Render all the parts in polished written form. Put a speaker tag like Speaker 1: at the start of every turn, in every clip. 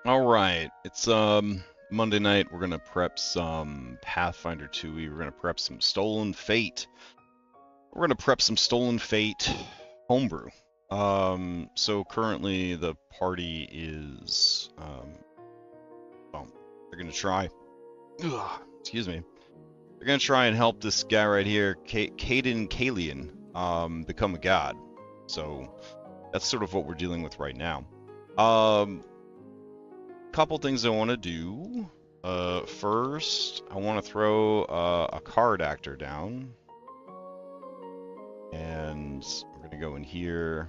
Speaker 1: All right, it's Monday night. We're gonna prep some Pathfinder 2e. We're gonna prep some Stolen Fate. We're gonna prep some Stolen Fate homebrew. So currently the party is well, they're gonna try. Excuse me. They're gonna try and help this guy right here, Caden Kalian, become a god. So that's sort of what we're dealing with right now. Couple things I want to do. First, I want to throw a card actor down. And we're going to go in here,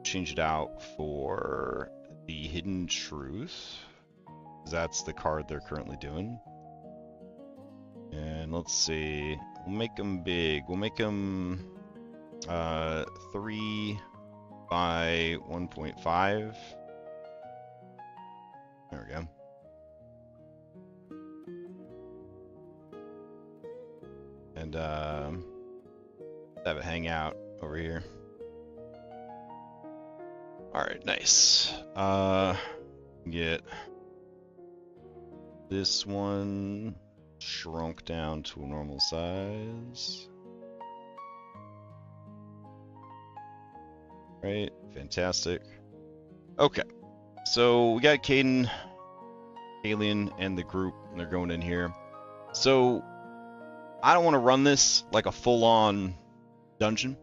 Speaker 1: change it out for the Hidden Truth. That's the card they're currently doing. And let's see. We'll make them big. We'll make them 3 by 1.5. There we go. And have it hang out over here. Alright, nice. Get this one shrunk down to a normal size. Right, fantastic. Okay. So we got Caden, Alien, and the group, and they're going in here. So I don't want to run this like a full-on dungeon.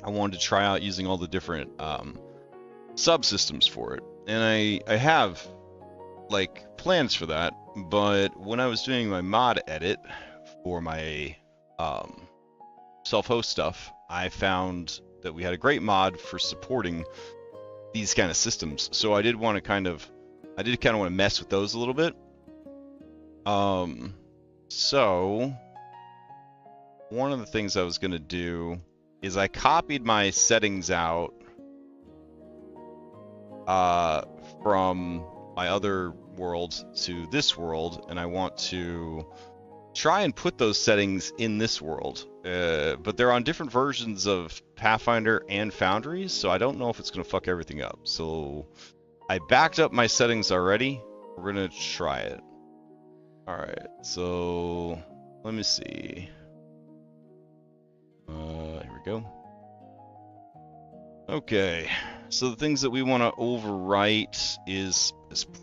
Speaker 1: I wanted to try out using all the different subsystems for it, and I have like plans for that. But when I was doing my mod edit for my self-host stuff, I found that we had a great mod for supporting these kind of systems. So I did want to kind of want to mess with those a little bit. So one of the things I was going to do is I copied my settings out from my other world to this world, and I want to try and put those settings in this world. But they're on different versions of Pathfinder and Foundry, so I don't know if it's going to fuck everything up. So I backed up my settings already. We're going to try it. Alright, so let me see. Here we go. Okay, so the things that we want to overwrite is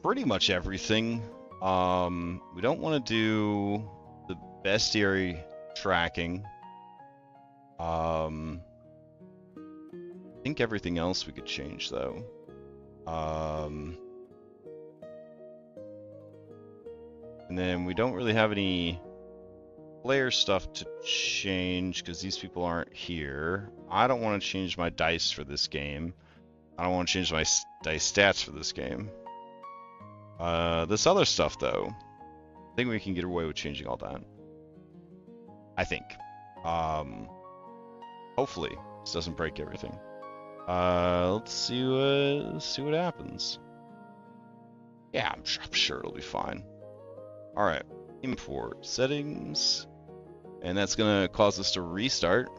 Speaker 1: pretty much everything. We don't want to do the bestiary tracking. I think everything else we could change though. And then we don't really have any player stuff to change because these people aren't here. I don't want to change my dice for this game. I don't want to change my dice stats for this game. This other stuff though, I think we can get away with changing all that. I think. Hopefully this doesn't break everything. Let's see what happens. Yeah, I'm sure it'll be fine. All right, import settings, and that's gonna cause us to restart,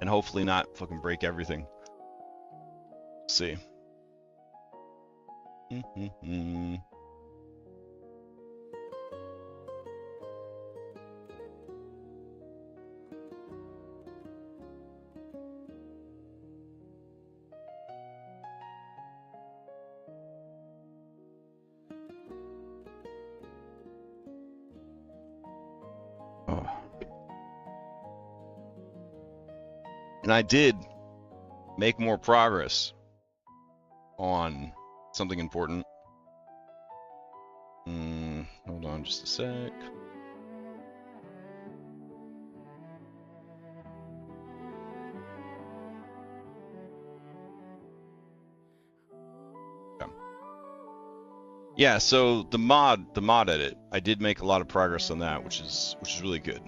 Speaker 1: and hopefully not fucking break everything. Let's see. And I did make more progress on something important. Hold on just a sec. Yeah, so the mod edit, I did make a lot of progress on that, which is really good.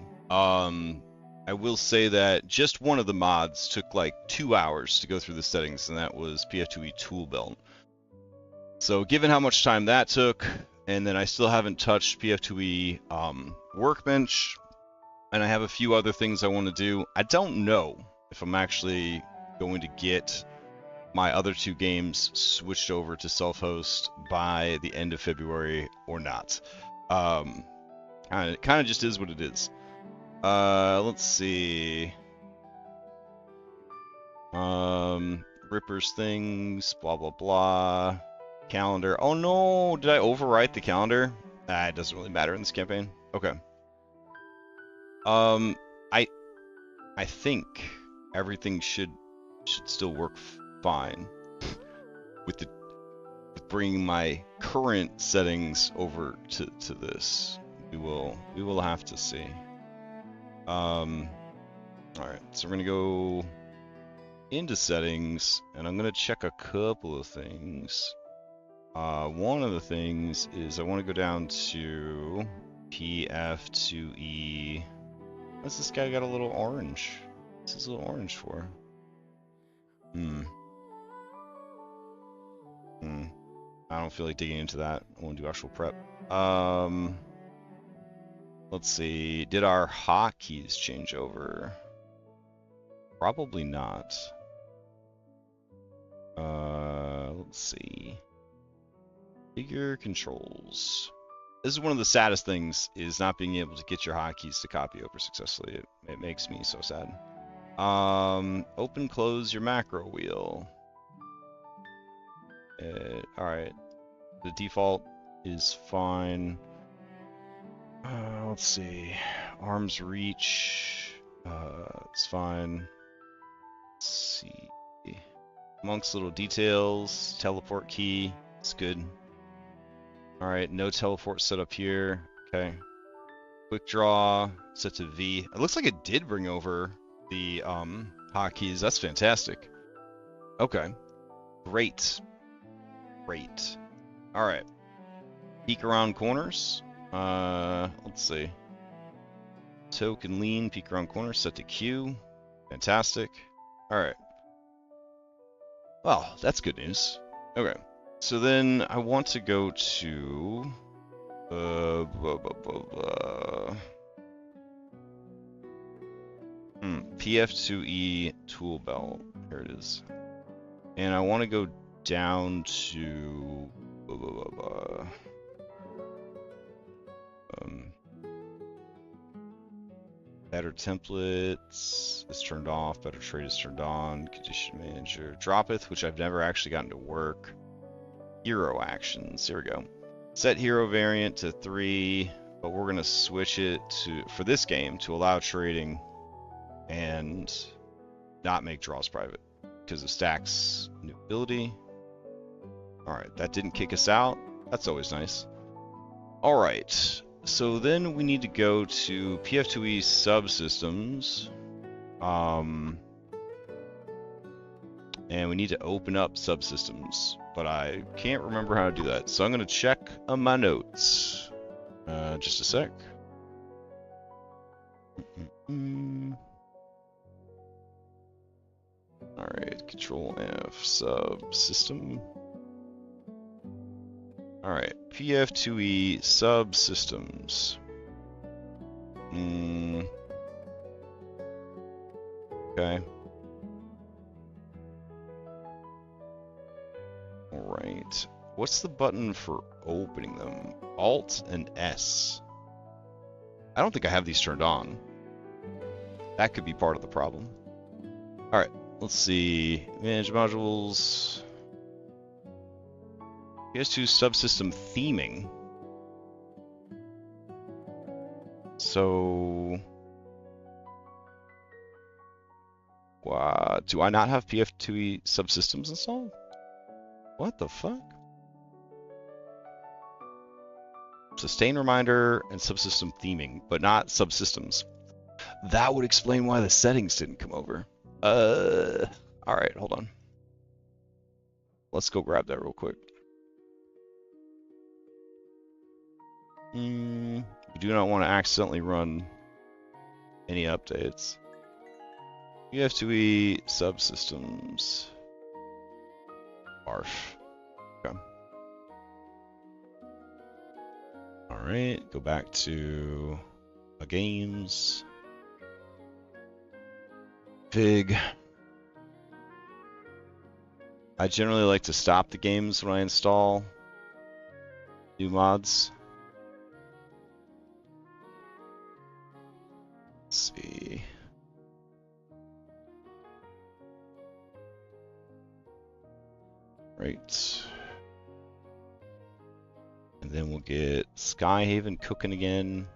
Speaker 1: I will say that just one of the mods took like 2 hours to go through the settings, and that was PF2E tool belt. So given how much time that took, and then I still haven't touched PF2E workbench, and I have a few other things I want to do, I don't know if I'm actually going to get my other 2 games switched over to self-host by the end of February or not. Kind of just is what it is. Let's see. Rippers things, blah blah blah. Calendar. Oh no, did I overwrite the calendar? Ah, it doesn't really matter in this campaign. Okay. I think everything should still work fine with bringing my current settings over to this. We will have to see. All right, so we're gonna go into settings, and I'm gonna check a couple of things. One of the things is I want to go down to PF2E. What's this guy got a little orange? What's this little orange for? I don't feel like digging into that. I want to do actual prep. Let's see. Did our hotkeys change over? Probably not. Let's see. Figure controls. This is one of the saddest things, is not being able to get your hotkeys to copy over successfully. It makes me so sad. Open, close your macro wheel. Alright. The default is fine. Let's see. Arms reach. It's fine. Let's see. Amongst little details. Teleport key. It's good. Alright, no teleport set up here. Okay. Quick draw. Set to V. It looks like it did bring over the hotkeys. That's fantastic. Okay. Great. Great. Alright. Peek around corners. Let's see. Token lean, peek around corners, set to Q. Fantastic. Alright. Well, that's good news. Okay. So then I want to go to PF2E tool belt. Here it is. And I want to go down to better templates is turned off, better trade is turned on, condition manager, dropeth, which I've never actually gotten to work. Hero actions, here we go. Set hero variant to 3, but we're gonna switch it to, for this game, to allow trading and not make draws private because of stacks new ability. Alright, that didn't kick us out. That's always nice. Alright, so then we need to go to PF2E subsystems. And we need to open up subsystems, but I can't remember how to do that. So I'm going to check on my notes. Just a sec. Alright, Control F, subsystem. Alright, PF2E subsystems. Okay. Alright. What's the button for opening them? Alt and S. I don't think I have these turned on. That could be part of the problem. Alright, let's see. Manage modules. PS2 subsystem theming. So... do I not have PF2E subsystems installed? What the fuck? Sustain reminder and subsystem theming, but not subsystems. That would explain why the settings didn't come over. Alright, hold on. Let's go grab that real quick. We do not want to accidentally run any updates. PF2E subsystems. Barf. Okay. Alright, go back to games. Fig. I generally like to stop the games when I install new mods. Let's see. Right. And then we'll get Skyhaven cooking again.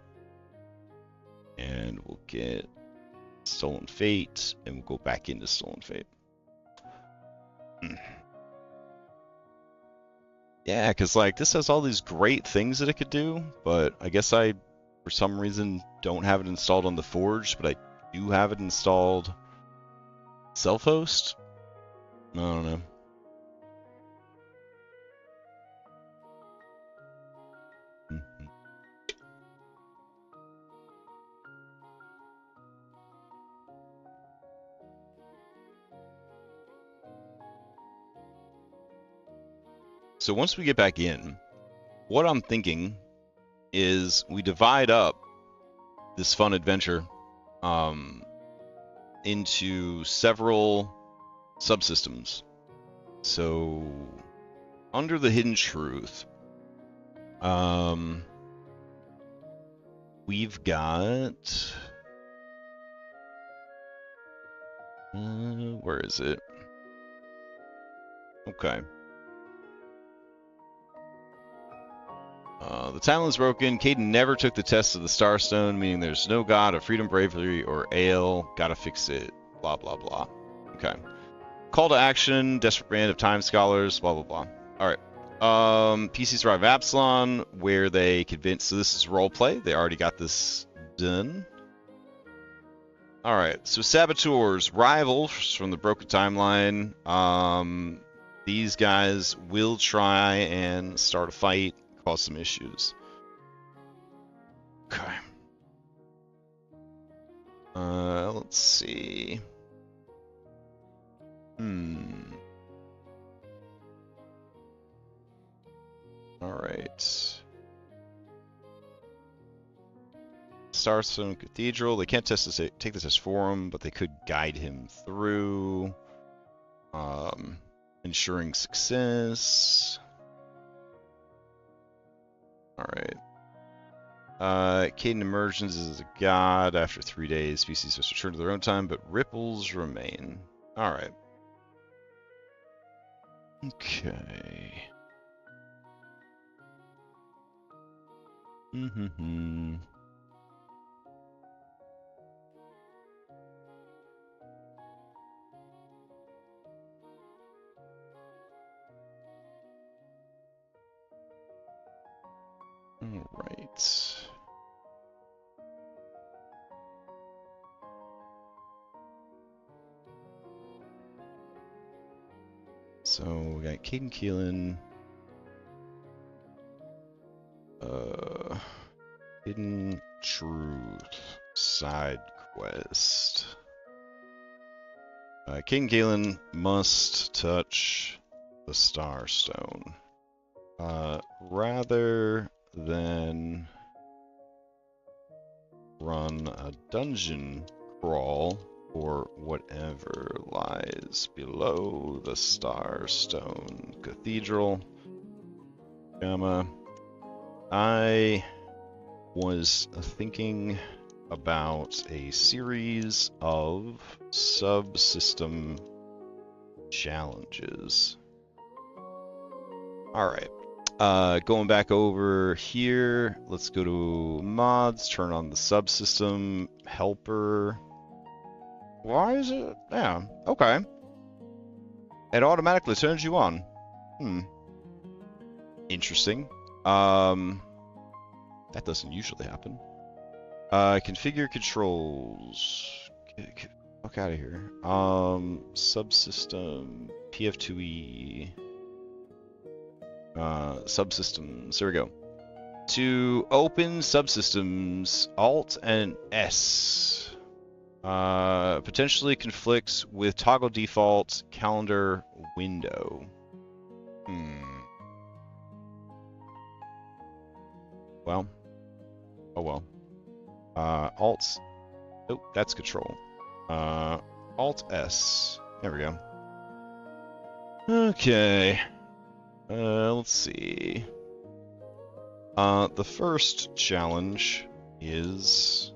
Speaker 1: And we'll get Stolen Fate, and we'll go back into Stolen Fate. Yeah, because like this has all these great things that it could do, but I guess I, for some reason, don't have it installed on the Forge, but I do have it installed self-host. I don't know. So once we get back in, what I'm thinking is we divide up this fun adventure into several subsystems. So under the Hidden Truth, we've got where is it? Okay. The timeline broken. Caden never took the test of the Starstone, meaning there's no god of freedom, bravery, or ale. Gotta fix it. Blah, blah, blah. Okay. Call to action. Desperate band of time scholars. Blah, blah, blah. Alright. PC Survive Absalon, where they convince... So this is roleplay. They already got this done. Alright. So Saboteurs. Rivals from the Broken Timeline. These guys will try and start a fight. Cause some issues. Okay. Let's see. Alright. Starstone Cathedral. They can't take the test for him, but they could guide him through. Ensuring success. Alright. Caden emerges as a god after 3 days. Species must return to their own time, but ripples remain. Alright. Okay. Alright. So we got Caden Keelan. Hidden Truth side quest. Caden Keelan must touch the Starstone. Rather than run a dungeon crawl or whatever lies below the Starstone Cathedral, I was thinking about a series of subsystem challenges. Alright. Going back over here, let's go to mods, turn on the subsystem helper. Why is it? Yeah, okay. It automatically turns you on. Interesting. That doesn't usually happen. Configure controls. Fuck out of here. Subsystem, PF2E. Subsystems. There we go. To open subsystems, Alt and S. Potentially conflicts with toggle default calendar window. Well. Oh well. Alt. Oh, that's control. Alt S. There we go. Okay. Let's see. The first challenge is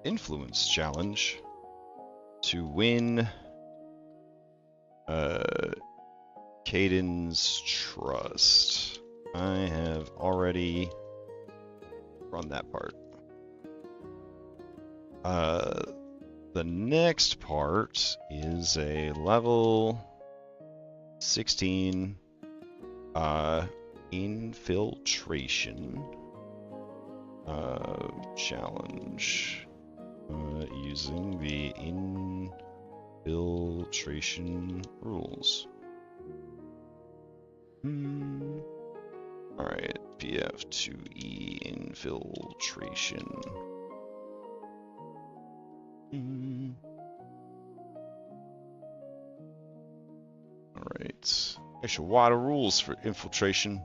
Speaker 1: influence challenge to win Caden's trust. I have already run that part. The next part is a level 16 infiltration challenge using the infiltration rules. Alright, PF2E infiltration. Alright. Actually, a lot of rules for infiltration.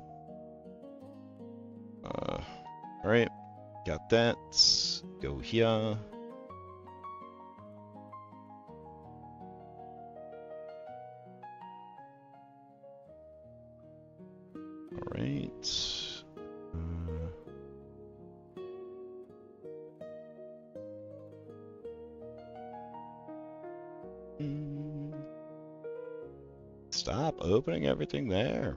Speaker 1: Alright, got that. Go here. Alright. Stop opening everything there.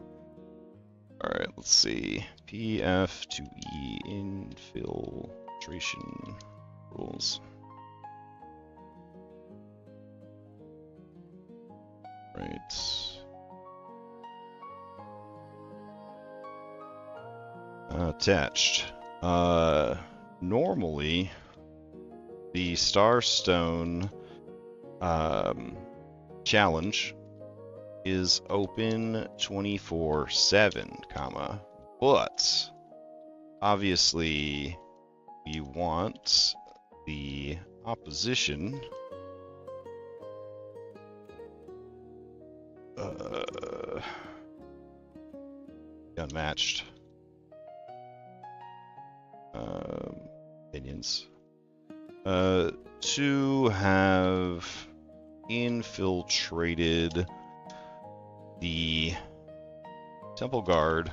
Speaker 1: Alright, let's see. PF2E infiltration rules. Right. Attached. Normally, the Starstone challenge is open 24/7, but obviously we want the opposition unmatched opinions to have infiltrated the Temple Guard,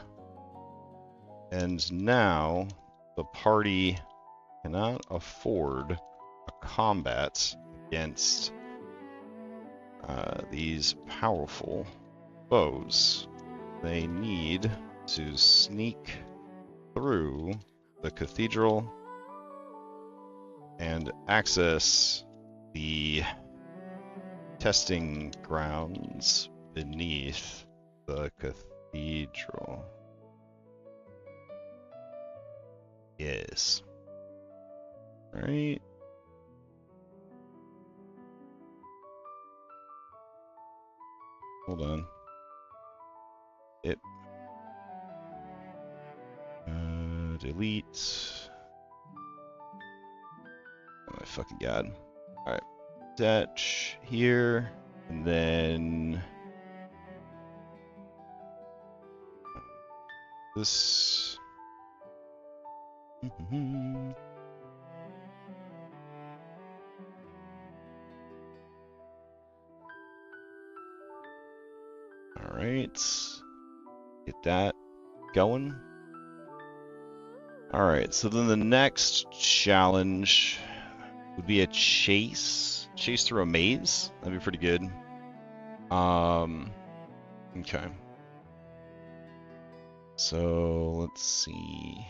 Speaker 1: and now the party cannot afford a combat against these powerful foes. They need to sneak through the cathedral and access the testing grounds beneath the cathedral. Yes. Right. Hold on. It. Delete. Oh my fucking god. Alright. Attach here. And then this. Alright. Get that going. Alright, so then the next challenge would be a chase. Chase through a maze. That'd be pretty good. Okay. So let's see.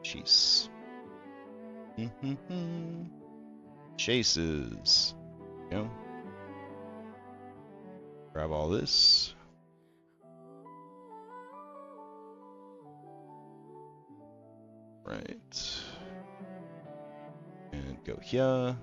Speaker 1: Chase. Chases. You know. Grab all this. Right. And go here.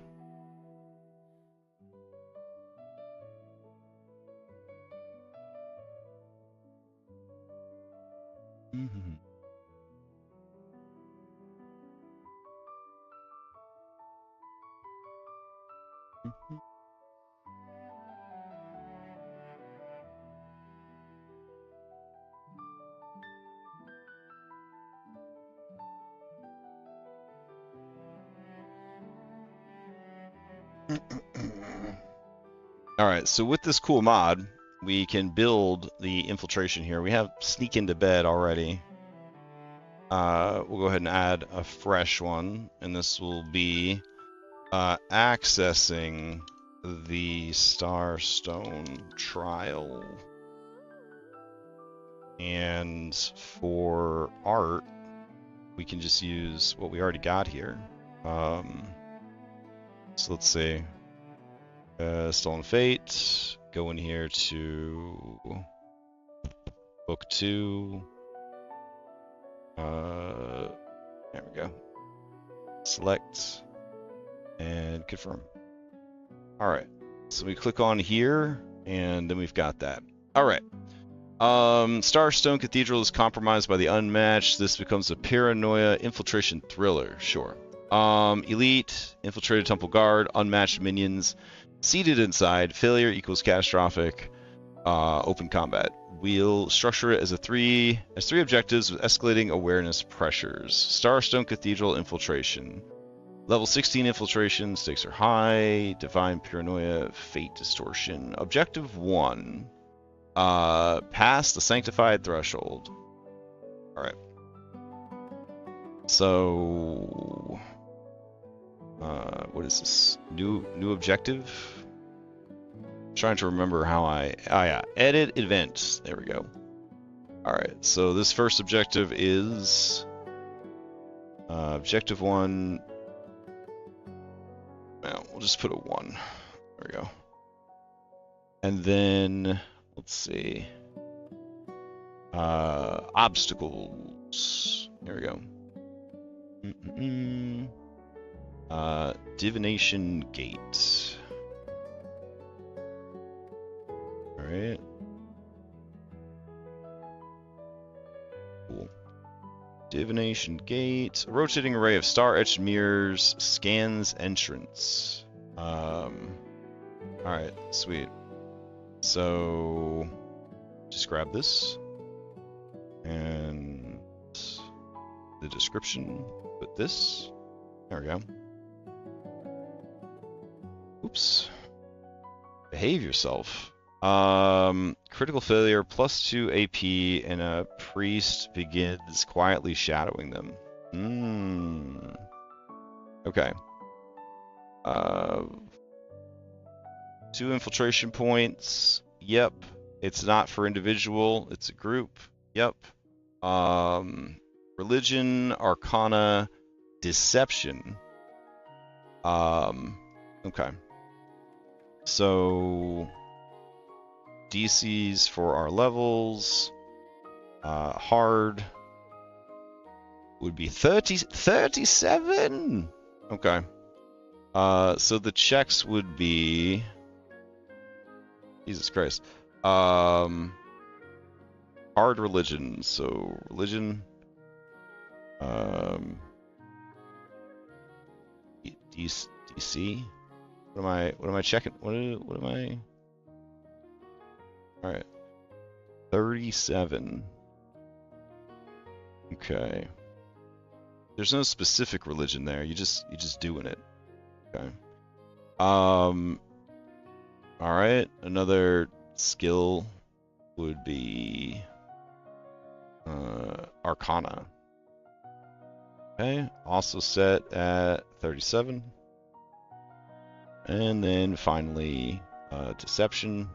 Speaker 1: Alright, so with this cool mod, we can build the infiltration here. We have sneak into bed already. We'll go ahead and add a fresh one, and this will be accessing the Starstone trial. And for art, we can just use what we already got here. So let's see. Stolen Fate. Go in here to book 2. There we go. Select and confirm. All right. So we click on here, and then we've got that. All right. Starstone Cathedral is compromised by the Unmatched. This becomes a paranoia infiltration thriller. Sure. Elite, infiltrated temple guard, unmatched minions, seated inside. Failure equals catastrophic. Open combat. We'll structure it as three objectives with escalating awareness pressures. Starstone Cathedral infiltration. Level 16 infiltration. Stakes are high. Divine paranoia. Fate distortion. Objective 1. Pass the sanctified threshold. All right. So, what is this? New objective? I'm trying to remember how yeah, edit events. There we go. All right. So this first objective is objective 1. Well, we'll just put a 1. There we go. And then let's see. Obstacles. There we go. Divination Gate. Alright. Cool. Divination Gate. A rotating array of star-etched mirrors scans entrance. Alright, sweet. So just grab this and the description, put this. There we go. Oops. Behave yourself. Critical failure, +2 AP, and a priest begins quietly shadowing them. Okay. 2 infiltration points. Yep. It's not for individual, it's a group. Yep. Religion, Arcana, Deception. Okay. So DCs for our levels. Hard would be 37. Okay. So the checks would be Jesus Christ. Hard religion. So religion. DC. What am I checking? What am I? All right. 37. Okay. There's no specific religion there. You just doing it. Okay. All right. Another skill would be Arcana. Okay. Also set at 37. And then finally Deception.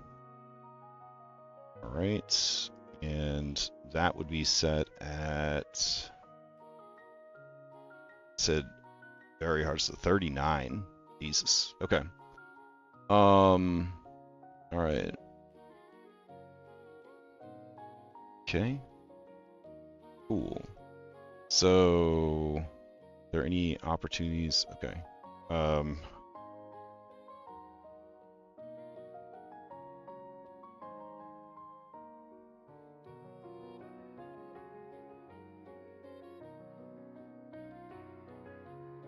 Speaker 1: All right. And that would be set at, said very hard, so 39. Jesus. Okay. All right. Okay. Cool. So, are there any opportunities? Okay.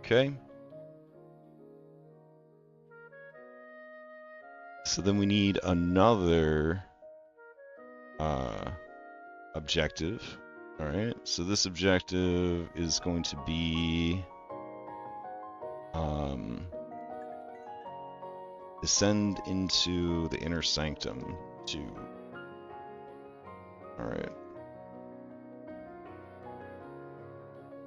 Speaker 1: Okay. So then we need another objective. All right. So this objective is going to be Descend into the inner sanctum. 2. Alright.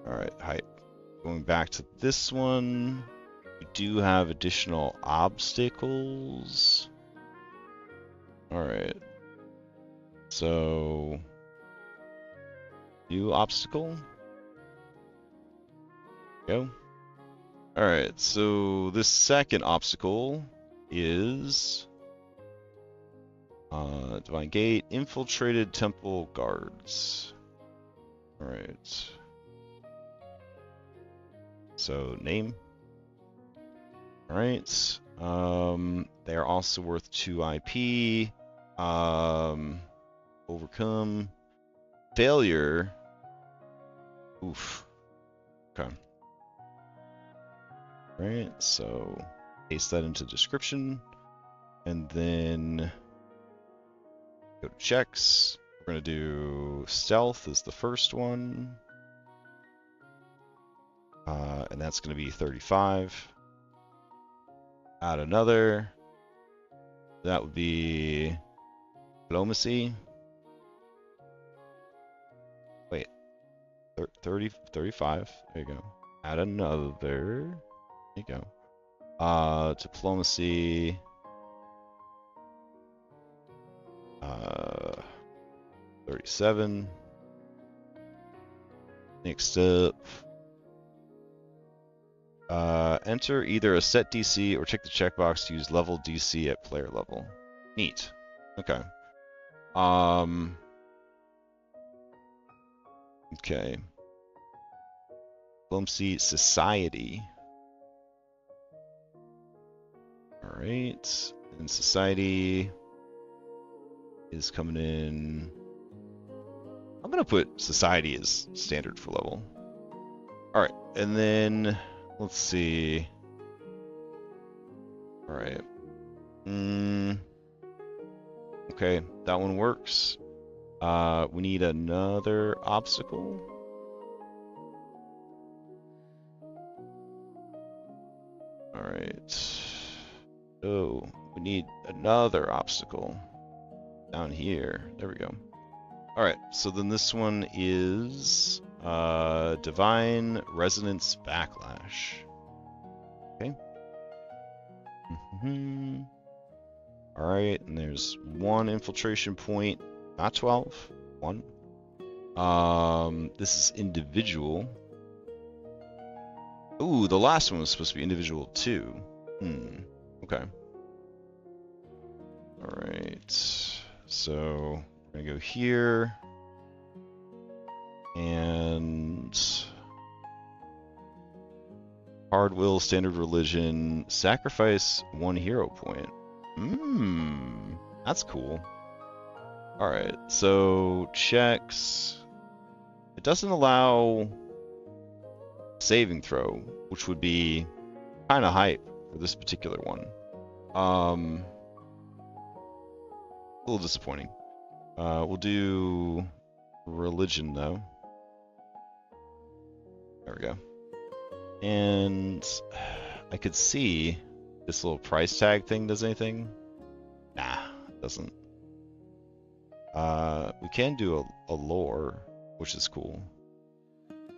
Speaker 1: Alright, hype. Going back to this one, we do have additional obstacles. Alright. So, new obstacle. Go. Alright, so this second obstacle is Divine Gate, infiltrated temple guards. Alright. So, name. Alright. They are also worth 2 IP. Overcome. Failure. Oof. Okay. Alright, so paste that into description. And then go to checks. We're going to do stealth as the first one. And that's going to be 35. Add another. That would be diplomacy. Wait, 30, 35. There you go. Add another. There you go. Diplomacy. 37. Next up. Enter either a set DC or check the checkbox to use level DC at player level. Neat. Okay. Okay. Diplomacy Society. Alright. And Society is coming in. I'm gonna put Society as standard for level. Alright, and then let's see. Alright. Okay, that one works. We need another obstacle. Alright. Oh, we need another obstacle. Down here. There we go. Alright, so then this one is Divine Resonance Backlash. Okay. Alright, and there's 1 infiltration point. Not 12. 1. This is individual. Ooh, the last one was supposed to be individual too. Okay. Alright. So, we're gonna go here. And hard will, standard religion, sacrifice 1 hero point. That's cool. Alright, so checks. It doesn't allow saving throw, which would be kind of hype for this particular one. A little disappointing. We'll do religion though. There we go. And I could see this little price tag thing does anything. Nah, it doesn't. We can do a lore, which is cool.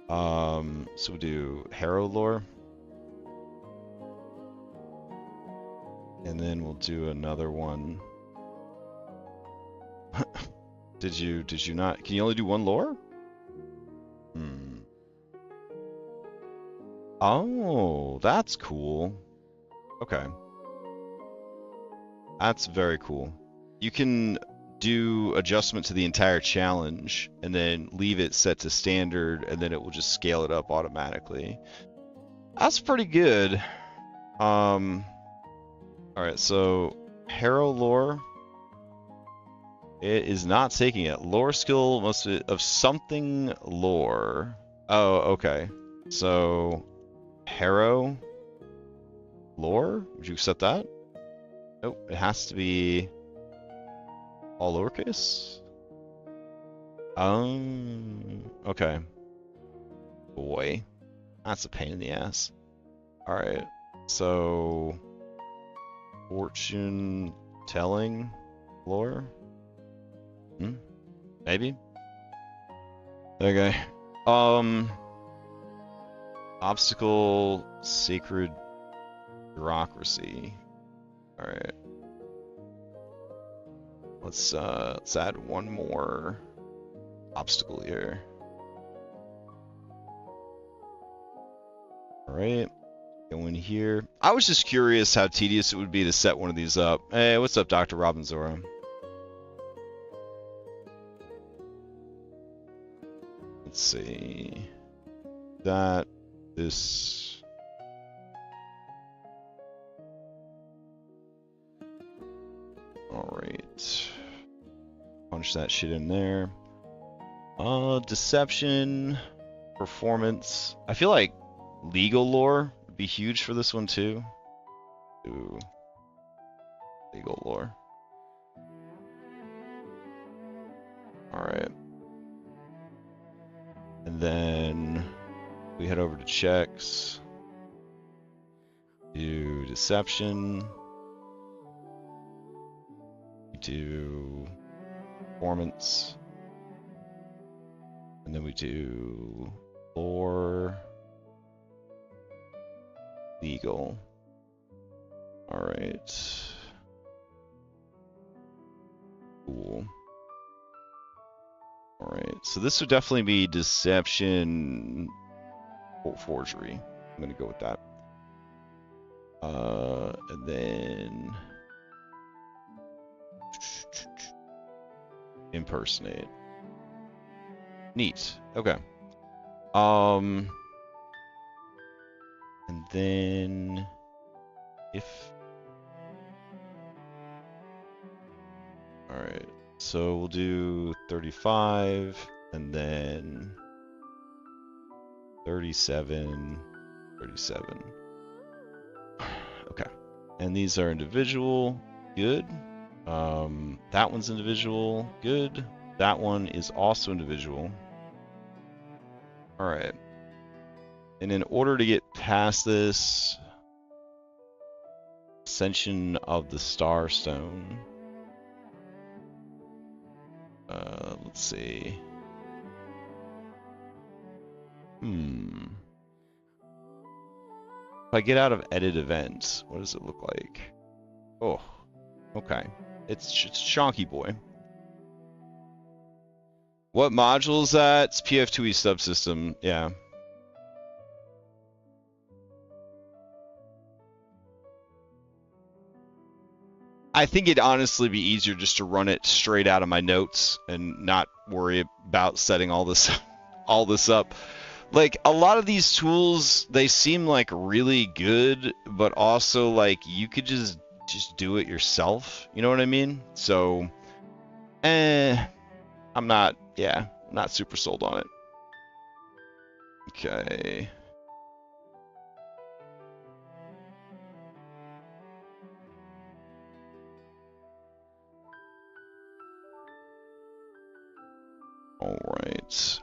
Speaker 1: So we do Harrow lore. And then we'll do another one. Did you not? Can you only do 1 lore? Oh, that's cool. Okay. That's very cool. You can do adjustment to the entire challenge and then leave it set to standard and then it will just scale it up automatically. That's pretty good. Alright, so Harrow lore. It is not taking it. Lore skill must be of something lore. Oh, okay. So Harrow lore? Would you accept that? Nope, it has to be all lowercase? Okay. Boy. That's a pain in the ass. Alright, so Fortune telling lore? Maybe? Okay. Obstacle sacred bureaucracy. Alright. Let's add one more obstacle here. Alright. Go in here. I was just curious how tedious it would be to set one of these up. Hey, what's up, Dr. Robinzora? Let's see. This. Alright. Punch that shit in there. Deception. Performance. I feel like legal lore would be huge for this one too. Ooh. Legal lore. Alright. And then we head over to checks. Do deception. We do performance. And then we do lore. Legal. Alright. Cool. Alright, so this would definitely be deception forgery. I'm gonna go with that. And then impersonate. Neat. Okay. And then if alright. So we'll do 35 and then 37, 37. Okay. And these are individual. Good. That one's individual. Good. That one is also individual. All right. And in order to get past this, Ascension of the Starstone. Let's see. If I get out of edit events, what does it look like? Oh, okay. It's Chonky Boy. What module is that? It's PF2E subsystem. Yeah. I think it'd honestly be easier just to run it straight out of my notes and not worry about setting all this up. Like, a lot of these tools, they seem like really good, but also like you could just do it yourself. You know what I mean? So, I'm not super sold on it. Okay. All right.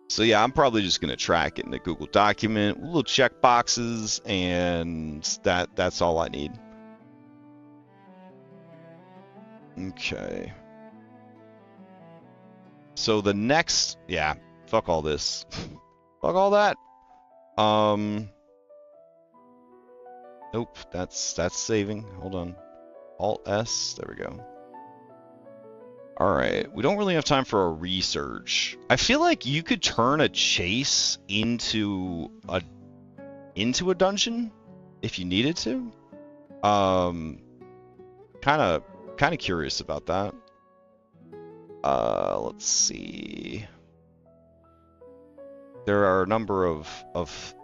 Speaker 1: So yeah, I'm probably just gonna track it in a Google document, little check boxes, and that's all I need. Okay. So the next, yeah, fuck all this. Fuck all that. Nope, that's saving. Hold on. Alt S, there we go. All right, we don't really have time for a research. I feel like you could turn a chase into a dungeon if you needed to. Kind of curious about that. Let's see. There are a number of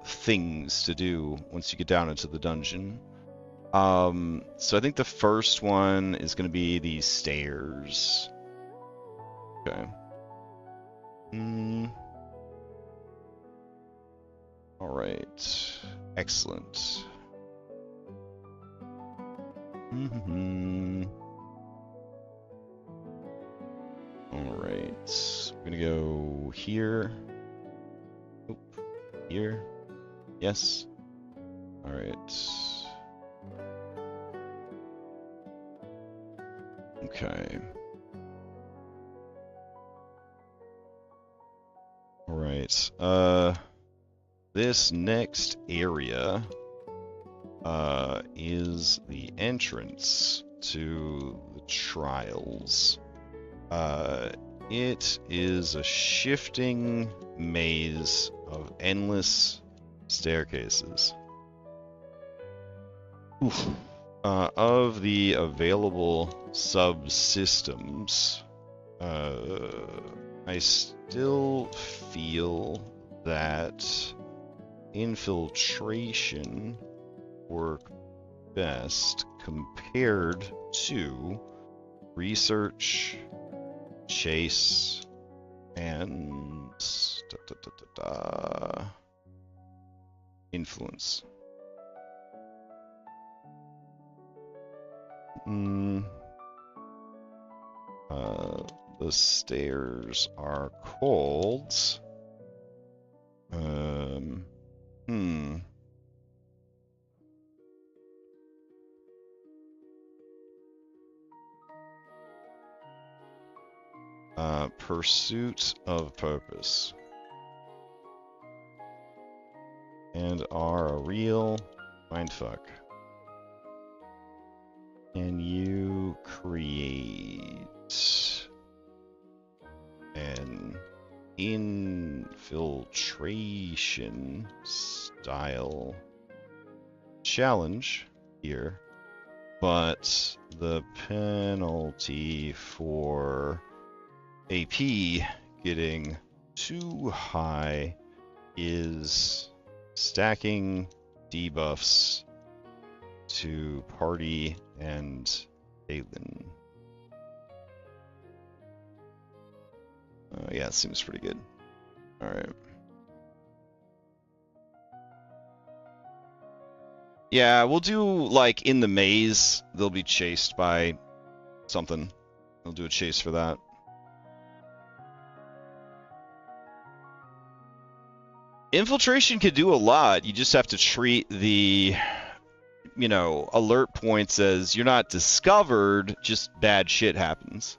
Speaker 1: things to do once you get down into the dungeon. So I think the first one is going to be these stairs. Okay. All right. Excellent. All right. We're gonna go here. Oop. Here. Yes. All right. Okay. All right. This next area is the entrance to the trials. It is a shifting maze of endless staircases. Oof. Of the available subsystems, I still feel that infiltration work best compared to research, chase, and influence. The stairs are called Pursuit of Purpose, and are a real mindfuck. Can you create an infiltration style challenge here, but the penalty for AP getting too high is stacking debuffs to Party and Aelin. Yeah, it seems pretty good. All right. Yeah, we'll do like in the maze, they'll be chased by something. We'll do a chase for that. Infiltration could do a lot. You just have to treat the, you know, alert points as you're not discovered, just bad shit happens.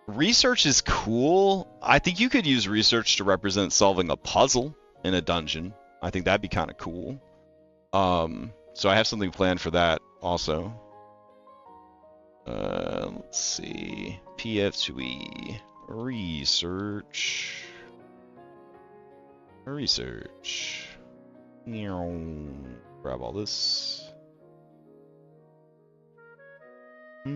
Speaker 1: Research is cool. I think you could use research to represent solving a puzzle in a dungeon. I think that'd be kind of cool. So I have something planned for that also. Let's see. PF2E. Research. Research. Grab all this. Okay.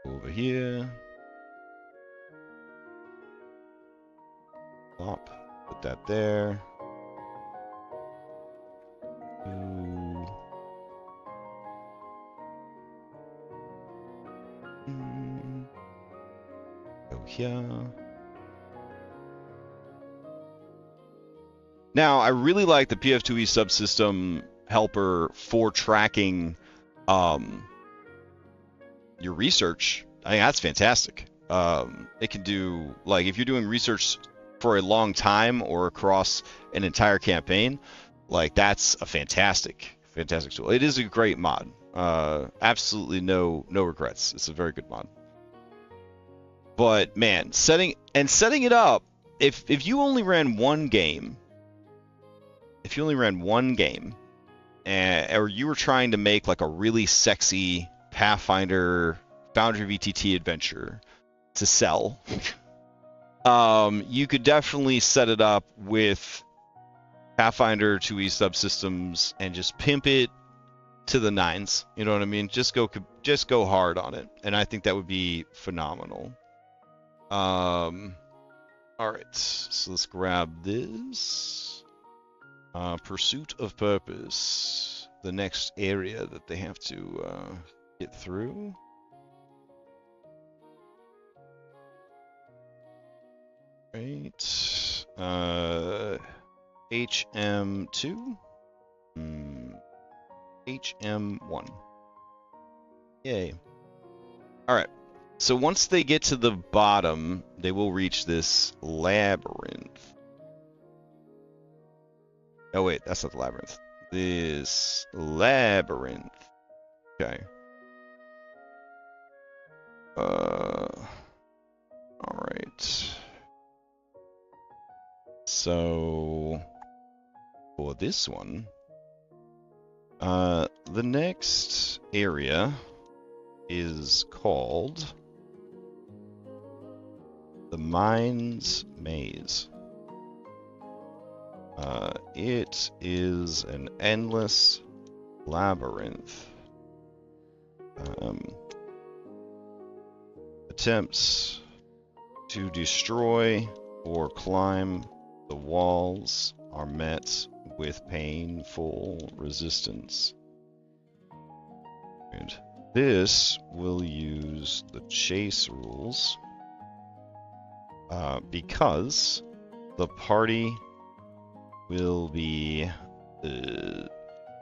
Speaker 1: Over here. Plop. Put that there. Go here. Now, I really like the PF2E subsystem helper for tracking your research. I think that's fantastic. It can do, like, if you're doing research for a long time or across an entire campaign, like, that's a fantastic tool. It is a great mod. Absolutely no regrets. It's a very good mod. But man, setting it up, if you only ran one game, or you were trying to make like a really sexy Pathfinder Foundry VTT adventure to sell, you could definitely set it up with Pathfinder 2E subsystems and just pimp it to the nines. You know what I mean? Just go hard on it, and I think that would be phenomenal. All right, so let's grab this. Pursuit of Purpose, the next area that they have to get through. Right. HM2. HM1. Yay. Alright. So once they get to the bottom, they will reach this labyrinth. Oh wait, that's not the labyrinth. This labyrinth. Okay. Alright. So for this one, the next area is called the Mines Maze. It is an endless labyrinth. Attempts to destroy or climb the walls are met with painful resistance. And this will use the chase rules because the party will be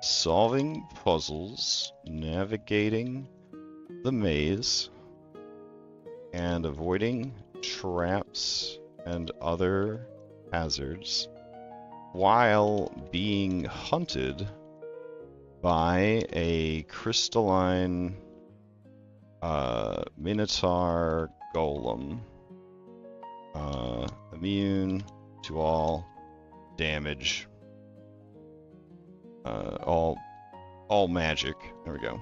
Speaker 1: solving puzzles, navigating the maze, and avoiding traps and other hazards while being hunted by a crystalline Minotaur golem, immune to all damage, all magic. There we go.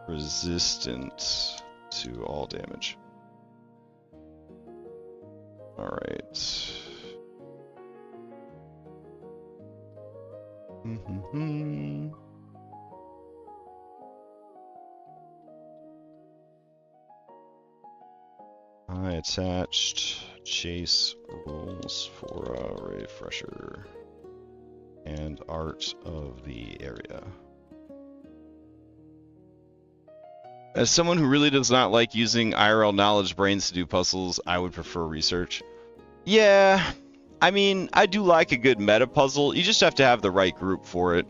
Speaker 1: Resistant to all damage. All right. I attached chase rules for a refresher and art of the area. As someone who really does not like using IRL knowledge brains to do puzzles, I would prefer research. Yeah, I mean, I do like a good meta puzzle. You just have to have the right group for it.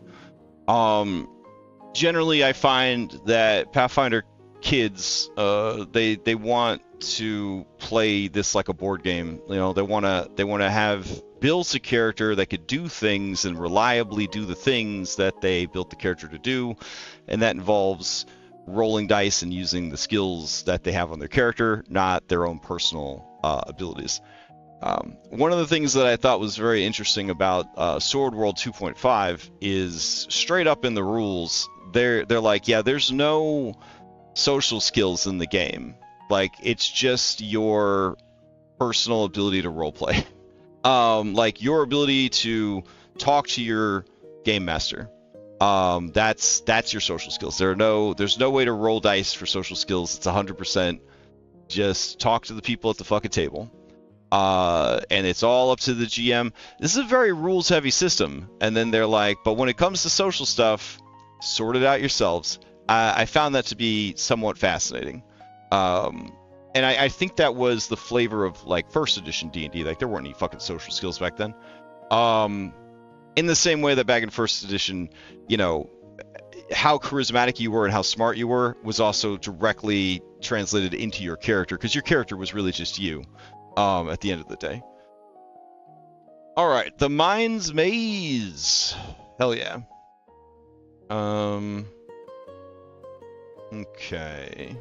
Speaker 1: Generally, I find that Pathfinder kids, they want to play this like a board game. You know, they wanna have built a character that could do things and reliably do the things that they built the character to do, and that involves rolling dice and using the skills that they have on their character, not their own personal abilities. One of the things that I thought was very interesting about Sword World 2.5 is straight up in the rules, they're like, yeah, there's no social skills in the game. Like, it's just your personal ability to roleplay. Like your ability to talk to your game master. That's your social skills. There's no way to roll dice for social skills. It's 100% just talk to the people at the fucking table. And it's all up to the GM. This is a very rules heavy system. And then they're like, but when it comes to social stuff, sort it out yourselves. I found that to be somewhat fascinating. And I think that was the flavor of like first edition D&D. Like there weren't any fucking social skills back then. In the same way that back in first edition, you know, how charismatic you were and how smart you were was also directly translated into your character, because your character was really just you at the end of the day. All right, the Mines Maze. Hell yeah. Okay.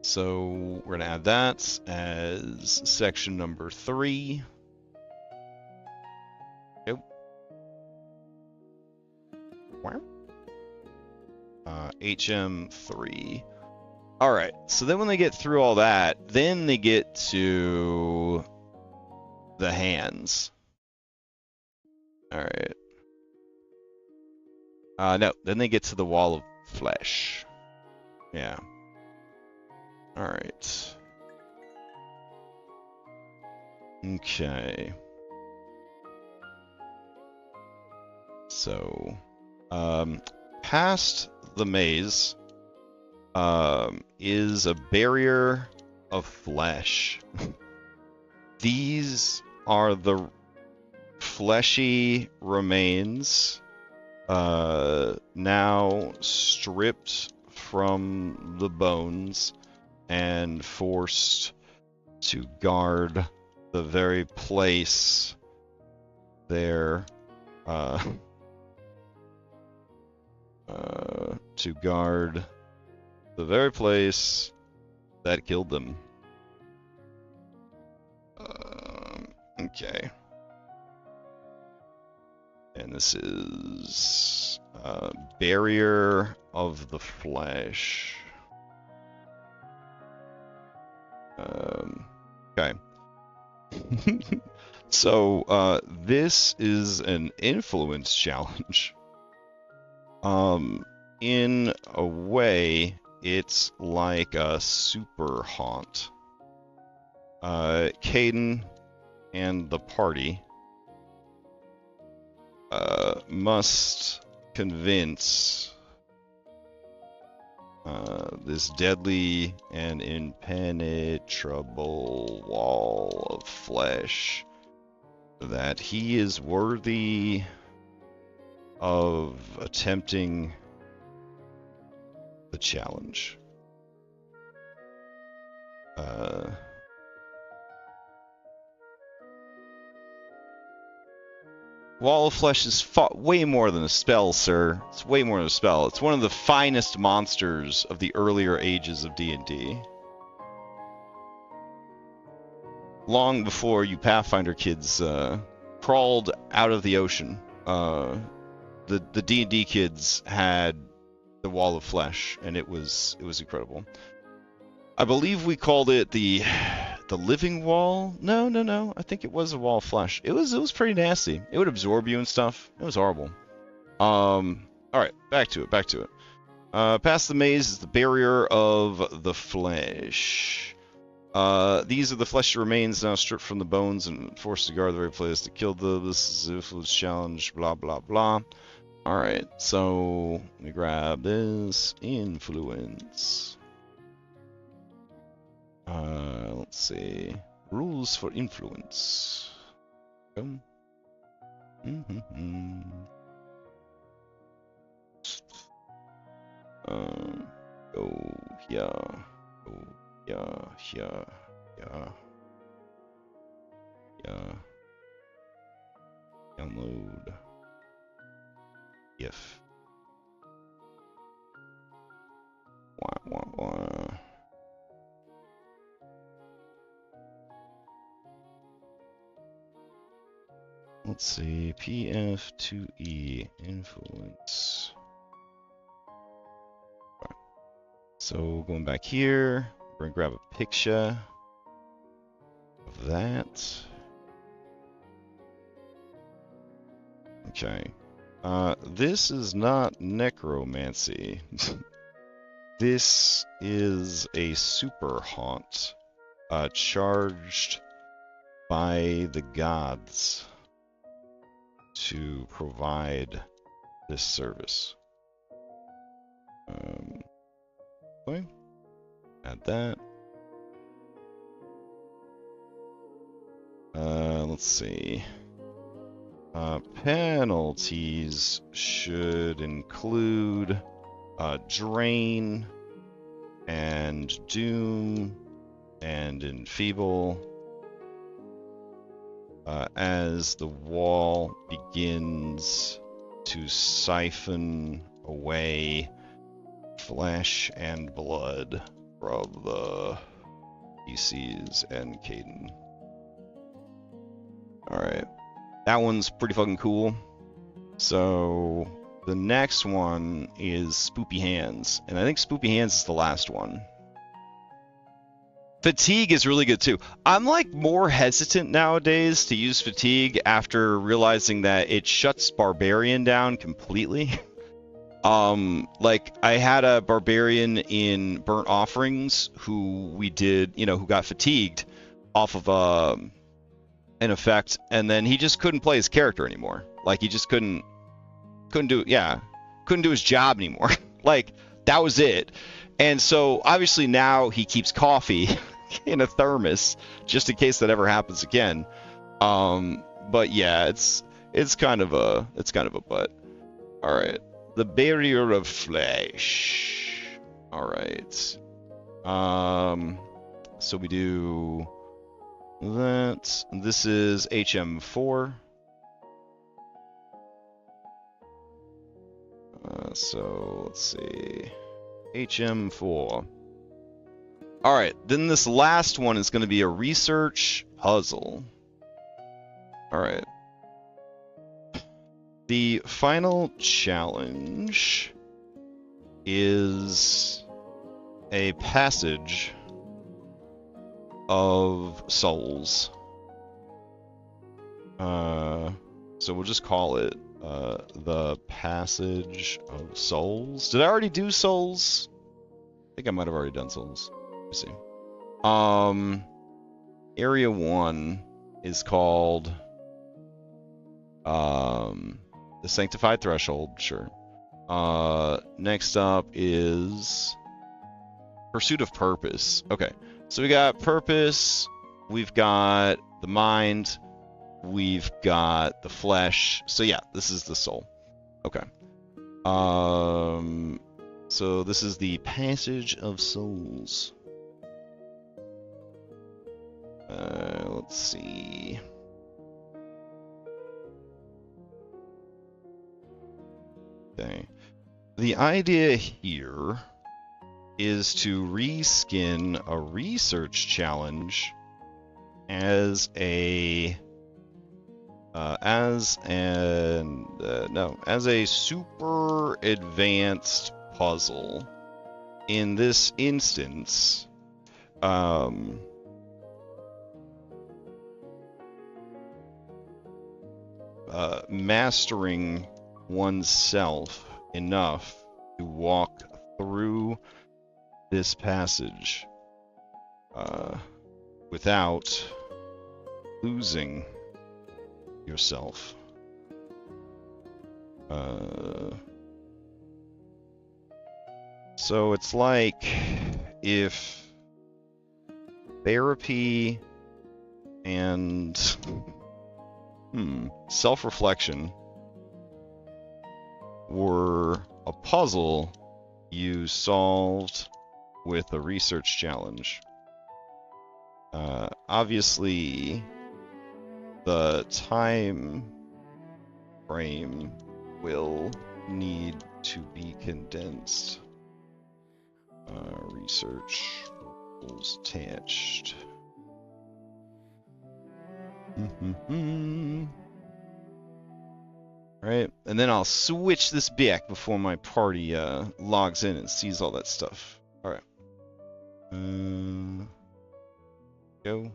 Speaker 1: So we're gonna add that as section number 3. Yep. HM3. All right. So then when they get through all that, then they get to the hands. All right. No. Then they get to the wall of flesh. Yeah. All right. Okay. So, past the maze is a barrier of flesh. These are the fleshy remains now stripped from the bones and forced to guard the very place there to guard the very place that killed them. Okay. And this is Barrier of the Flesh. Okay. So this is an influence challenge. In a way, it's like a super haunt. Caden and the party must convince this deadly and impenetrable wall of flesh that he is worthy of attempting the challenge. Wall of Flesh is way more than a spell, sir. It's way more than a spell. It's one of the finest monsters of the earlier ages of D&D. Long before you Pathfinder kids crawled out of the ocean, the D&D kids had the Wall of Flesh, and it was incredible. I believe we called it the living wall. No. I think it was a wall of flesh. It was pretty nasty. It would absorb you and stuff. It was horrible. All right, back to it. Past the maze is the Barrier of the Flesh. These are the fleshy remains now stripped from the bones and forced to guard the very place to kill them. This is an influence challenge. Blah blah blah. All right, so let me grab this influence. Let's see. Rules for influence. Go here. Go here. Download. If. Wah. Let's see, PF2E influence. Right. So going back here, we're gonna grab a picture of that. Okay. This is not necromancy. This is a super haunt, charged by the gods to provide this service. Okay. Add that. Let's see. Penalties should include Drain and Doom and Enfeeble. As the wall begins to siphon away flesh and blood from the PCs and Caden. Alright. That one's pretty fucking cool. So the next one is Spoopy Hands. And I think Spoopy Hands is the last one. Fatigue is really good too. I'm like more hesitant nowadays to use Fatigue after realizing that it shuts Barbarian down completely. Like I had a Barbarian in Burnt Offerings who we did, who got fatigued off of an effect, and then he just couldn't play his character anymore. Like he just couldn't do his job anymore. Like that was it. And so obviously now he keeps coffee in a thermos just in case that ever happens again. But yeah, it's kind of a butt. All right, the Barrier of Flesh. All right. So we do that. This is HM4. So let's see, HM4. All right, then this last one is going to be a research puzzle. All right. The final challenge is a passage of souls. So we'll just call it the Passage of Souls. Did I already do souls? I think I might have already done souls. Let's see. Area 1 is called the Sanctified Threshold, sure. Next up is Pursuit of Purpose. Okay, so we got purpose, we've got the mind, we've got the flesh. So yeah, this is the soul. Okay. So this is the Passage of Souls. Let's see. Okay. The idea here is to reskin a research challenge as a super advanced puzzle. In this instance, mastering oneself enough to walk through this passage without losing yourself. So it's like if therapy and self-reflection were a puzzle you solved with a research challenge. Obviously, the time frame will need to be condensed. Research rules attached. Right, and then I'll switch this back before my party logs in and sees all that stuff. All right. Go.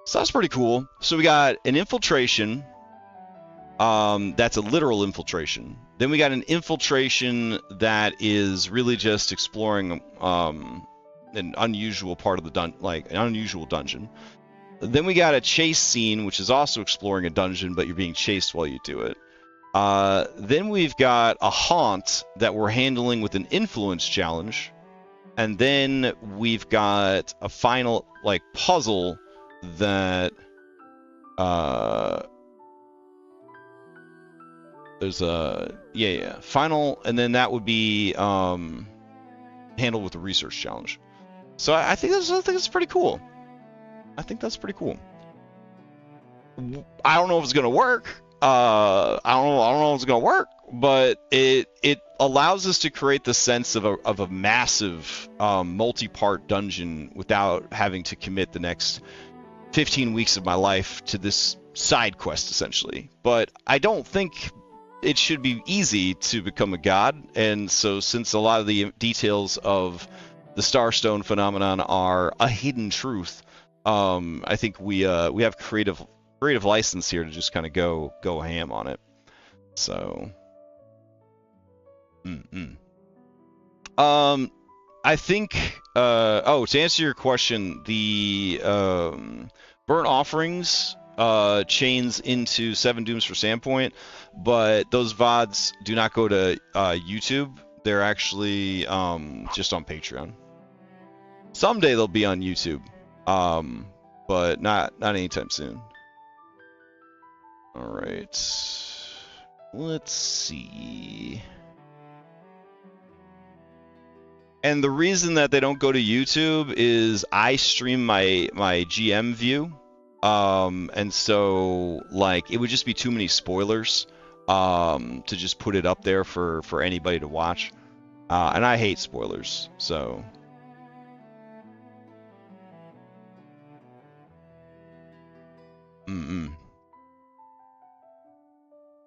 Speaker 1: So that's pretty cool. So we got an infiltration. That's a literal infiltration. Then we got an infiltration that is really just exploring an unusual part of the an unusual dungeon. Then we got a chase scene, which is also exploring a dungeon, but you're being chased while you do it. Then we've got a haunt that we're handling with an influence challenge. And then we've got a final, puzzle that, there's a, final, and then that would be, handled with a research challenge. So I think that's pretty cool. I think that's pretty cool. I don't know if it's gonna work. I don't know if it's gonna work, but it allows us to create the sense of a massive multi-part dungeon without having to commit the next 15 weeks of my life to this side quest, essentially. But I don't think it should be easy to become a god, and so since a lot of the details of the Starstone phenomenon are a hidden truth, I think we have creative license here to just kind of go ham on it. So, I think to answer your question, the burnt offerings chains into 7 Dooms for Sandpoint, but those VODs do not go to YouTube. They're actually just on Patreon. Someday they'll be on YouTube, but not anytime soon. All right, let's see. And the reason that they don't go to YouTube is I stream my GM view, And so like it would just be too many spoilers to just put it up there for anybody to watch. And I hate spoilers, so.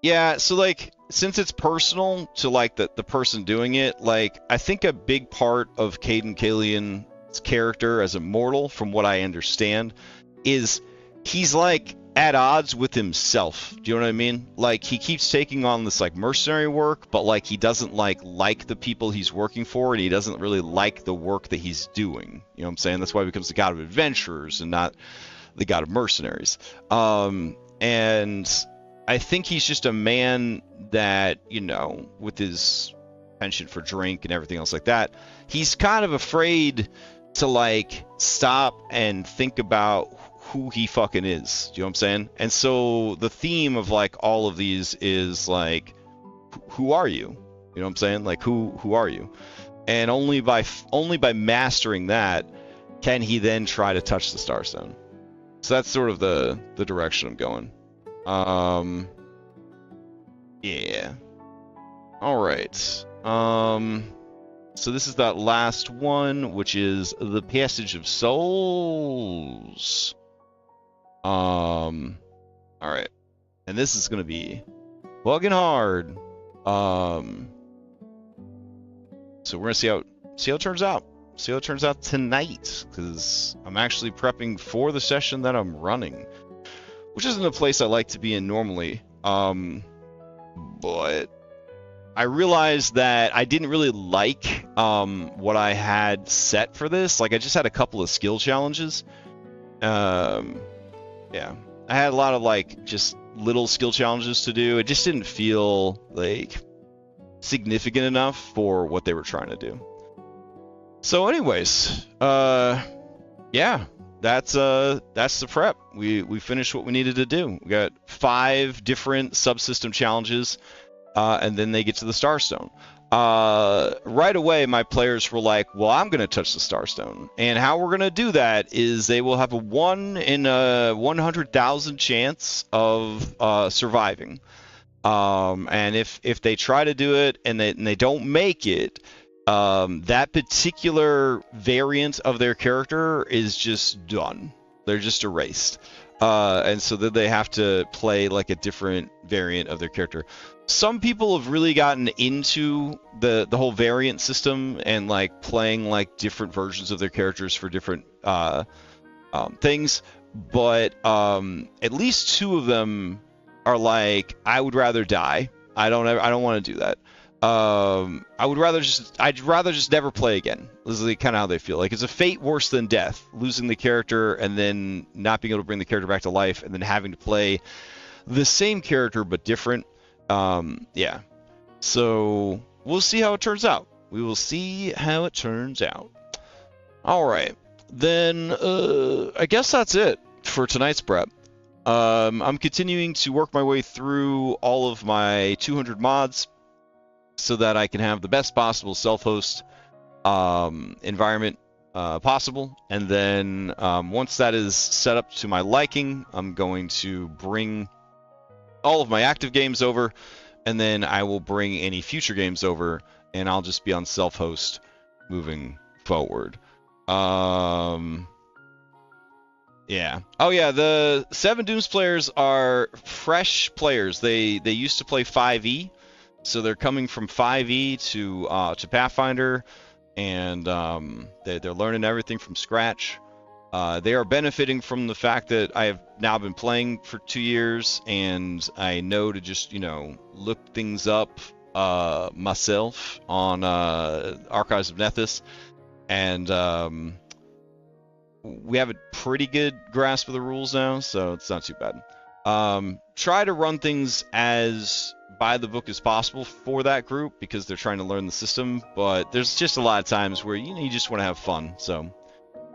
Speaker 1: Yeah, so like since it's personal to like the person doing it, like I think a big part of Caden Kalian's character as a mortal, from what I understand, is he's like at odds with himself. Do you know what I mean? Like he keeps taking on this like mercenary work, but like he doesn't like the people he's working for, and he doesn't really like the work that he's doing. You know what I'm saying? That's why he becomes the god of adventurers and not the god of mercenaries. And I think he's just a man that, you know, with his penchant for drink and everything else like that, he's kind of afraid to like stop and think about who he fucking is. Do you know what I'm saying? And so the theme of like all of these is like, who are you? You know what I'm saying? Like who are you? And only by mastering that can he then try to touch the Starstone. So that's sort of the direction I'm going. Yeah. All right. So this is that last one, which is the Passage of Souls. All right. And this is gonna be bugging hard. So we're gonna see how it turns out. See how it turns out tonight, because I'm actually prepping for the session that I'm running, which isn't a place I like to be in normally. But I realized that I didn't really like what I had set for this. Like I just had a couple of skill challenges. Yeah, I had a lot of like just little skill challenges to do. It just didn't feel like significant enough for what they were trying to do. So anyways, yeah, that's the prep. We finished what we needed to do. We got 5 different subsystem challenges, and then they get to the Starstone. Right away, my players were like, well, I'm going to touch the Starstone. And how we're going to do that is they will have a 1 in a 100,000 chance of surviving. And if they try to do it and they don't make it, that particular variant of their character is just done. They're just erased. And so then they have to play like a different variant of their character. Some people have really gotten into the whole variant system and like playing like different versions of their characters for different things. But at least 2 of them are like, I would rather die. I don't want to do that. I'd rather just never play again. This is kind of how they feel. Like it's a fate worse than death, losing the character and then not being able to bring the character back to life, and then having to play the same character but different. Yeah. So we'll see how it turns out. We will see how it turns out. All right. Then I guess that's it for tonight's prep. I'm continuing to work my way through all of my 200 mods, so that I can have the best possible self-host environment possible. And then once that is set up to my liking, I'm going to bring all of my active games over, and then I will bring any future games over, and I'll just be on self-host moving forward. Yeah. Oh yeah, the 7 Dooms players are fresh players. They used to play 5e. So they're coming from 5e to Pathfinder, and they're learning everything from scratch. They are benefiting from the fact that I have now been playing for 2 years, and I know to just, you know, look things up myself on Archives of Nethys, and we have a pretty good grasp of the rules now, so it's not too bad. Try to run things as by the book as possible for that group, because they're trying to learn the system, but there's just a lot of times where you just want to have fun, so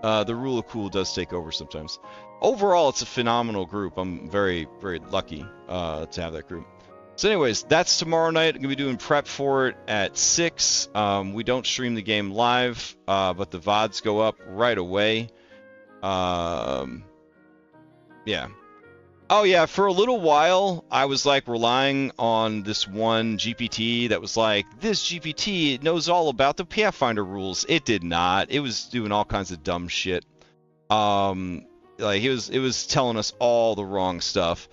Speaker 1: the rule of cool does take over sometimes. Overall, it's a phenomenal group. I'm very, very lucky to have that group. So anyways, that's tomorrow night. I'm going to be doing prep for it at 6. We don't stream the game live, but the VODs go up right away. Yeah. Oh yeah, for a little while, I was like relying on this one GPT that was like, this GPT knows all about the Pathfinder rules. It did not. It was doing all kinds of dumb shit. Um, like it was telling us all the wrong stuff.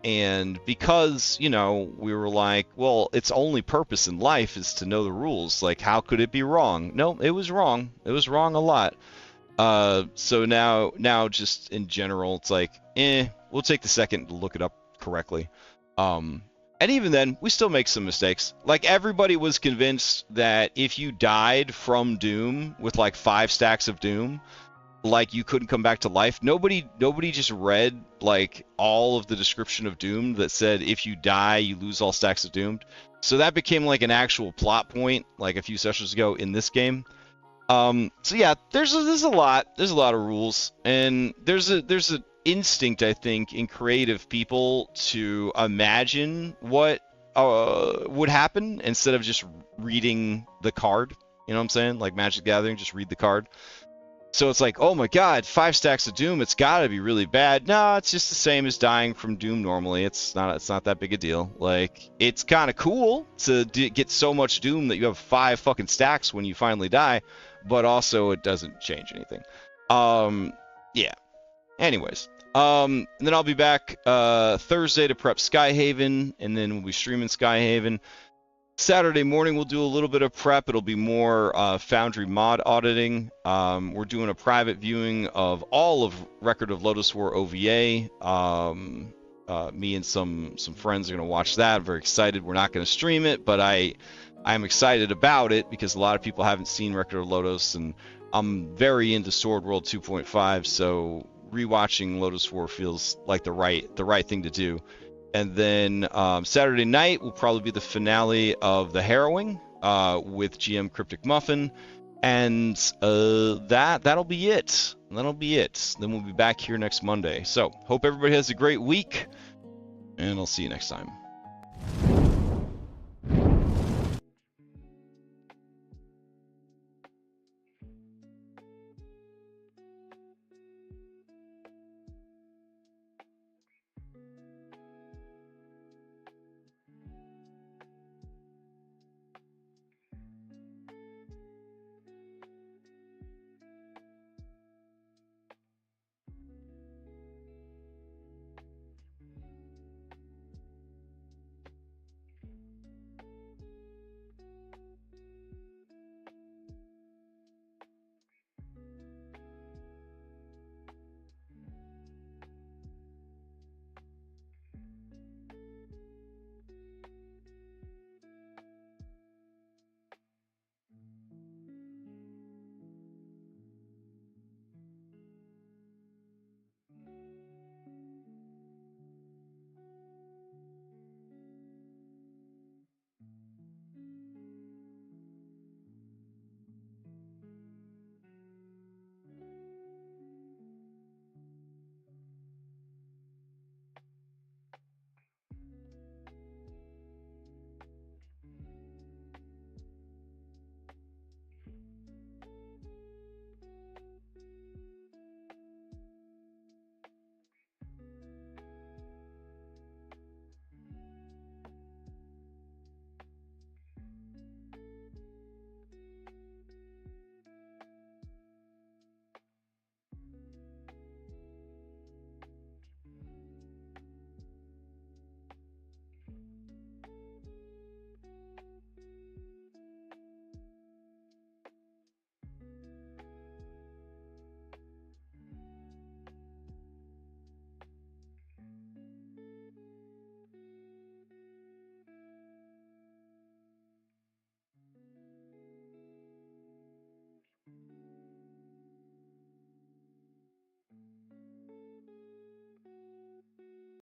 Speaker 1: And because, you know, we were like, well, its only purpose in life is to know the rules. Like, how could it be wrong? No, it was wrong. It was wrong a lot. So now just in general, it's like, we'll take the second to look it up correctly. And even then, we still make some mistakes. Like, everybody was convinced that if you died from Doom with like 5 stacks of Doom, like you couldn't come back to life. Nobody just read like all of the description of Doom that said if you die, you lose all stacks of Doomed. So that became like an actual plot point like a few sessions ago in this game. So yeah, there's a lot of rules, and there's an instinct, I think, in creative people to imagine what would happen instead of just reading the card. You know what I'm saying? Like Magic the Gathering, just read the card. So it's like, oh my god, 5 stacks of Doom, it's gotta be really bad. No, it's just the same as dying from Doom normally. It's not that big a deal. Like, it's kind of cool to get so much Doom that you have 5 fucking stacks when you finally die, but also it doesn't change anything. Yeah. Anyways, and then I'll be back Thursday to prep Skyhaven, and then we'll be streaming Skyhaven. Saturday morning, we'll do a little bit of prep. It'll be more Foundry mod auditing. We're doing a private viewing of all of Record of Lodoss War OVA. Me and some friends are going to watch that. I'm very excited. We're not going to stream it, but I'm excited about it because a lot of people haven't seen Record of Lodoss, and I'm very into Sword World 2.5, so rewatching Lodoss War feels like the right thing to do. And then Saturday night will probably be the finale of The Harrowing with GM Cryptic Muffin. And that'll be it. That'll be it. Then we'll be back here next Monday. So hope everybody has a great week, and I'll see you next time.